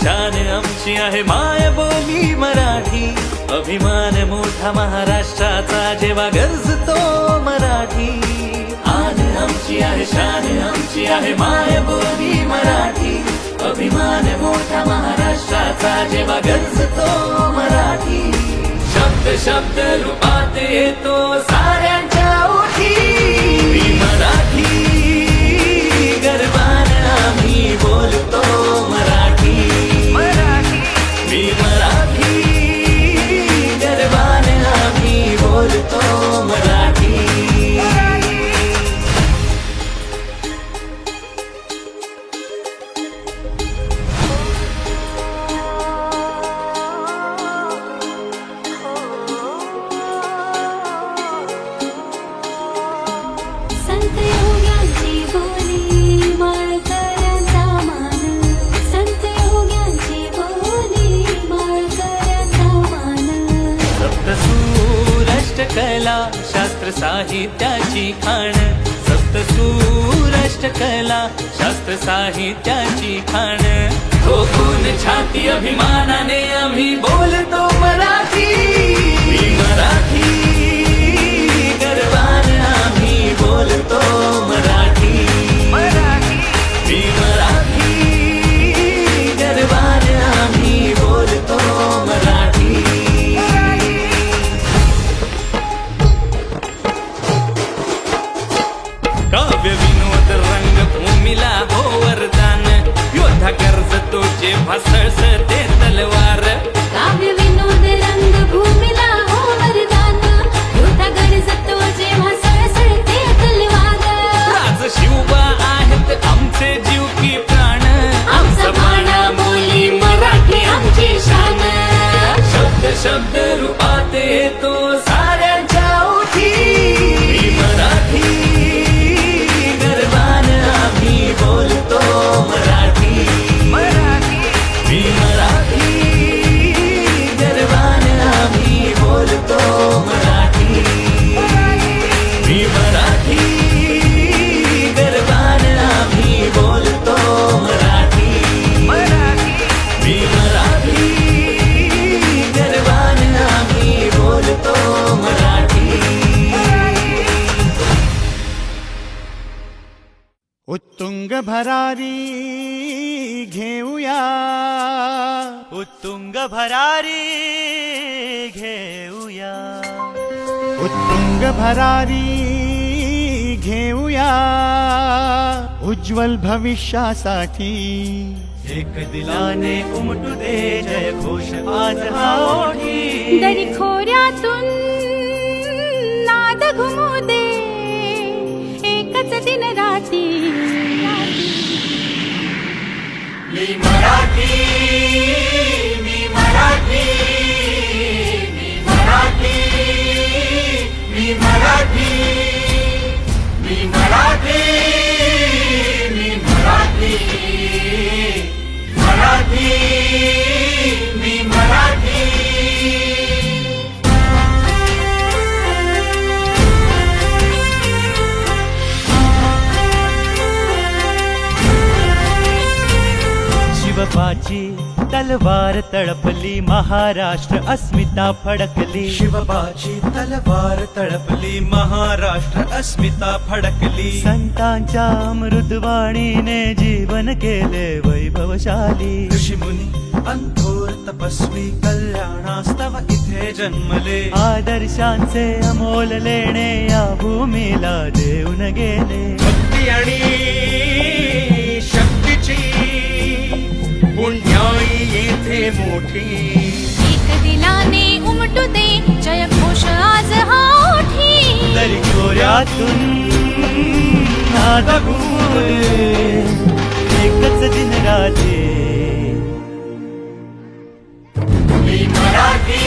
शान आमची आहे माय बोली मराठी. अभिमान मोठा महाराष्ट्राचा जेव्हा गरजतो मराठी. आन आमची आहे शान आमची आहे माय बोली मराठी. अभिमान मोठा महाराष्ट्राचा जेव्हा गरजतो मराठी. शब्द शब्द रूपात येतो साऱ्यांच्या ओठी. मी मराठी गर्वानं आम्ही बोलतो मराठी. मी मराठी गर्वानं आम्ही बोलतो मराठी. कला शास्त्र साहित्याची खाण. सप्तसूर अष्टकला शास्त्र साहित्याची खाण. ठोकून छाती अभिमानाने आम्ही बोलतो मराठी. मी मराठी गर्वानं आम्ही बोलतो मराठी. मी मराठी गर्वानं आम्ही बोलतो मराठी. काव्य विनोद रंगभूमीला हो वरदान. योद्धा गरजतो जेव्हा सळसळते तलवार. काव्य विनोद रंगभूमीला हो वरदान. योद्धा गरजतो जेव्हा सळसळते तलवार. राज शिवबा आहेत आमचे जीव की प्राण. आमचं बाणा बोली मराठी आमची शान. शब्द शब्द रूपात येतो साऱ्यांच्या ओठी. मी मराठी बोलतो मराठी. मी मराठी गर्वानं आम्ही बोलतो मराठी. मी मराठी गर्वानं आम्ही बोलतो मराठी. मी मराठी गर्वानं आम्ही बोलतो मराठी. उत्तुंग भरारी घेऊया. उत्तुंग भरारी घेऊया. उत्तुंग भरारी घेऊया. उज्ज्वल भविष्यासाठी एक दिलाने उमटू दे जय घोष आज हा ओठी. दरी खोऱ्यातून नाद घुमू दे एकच दिन राती. मी मराठी मी मराठी मी मराठी मी मराठी मी मराठी मी मराठी मराठी मी मराठी. शिवबाची तलवार तळपली महाराष्ट्र अस्मिता फडकली. शिवबाची तलवार तळपली महाराष्ट्र अस्मिता फडकली. संतांच्या अमृतवाणीने जीवन केले वैभवशाली. ऋषीमुनी अंथोर तपस्वी कल्याणास्तव इथे जन्मले. आदर्शांचे अमोल लेणे या भूमीला देऊन गेले. भक्ती आणि शक्तीची पुण्याई येथे मोठी. एक दिलाने उमटू दे जय घोष आज हा ओठी. दरी खोऱ्यातून नाद घुमू दे एकच दिन राजे. मी मराठी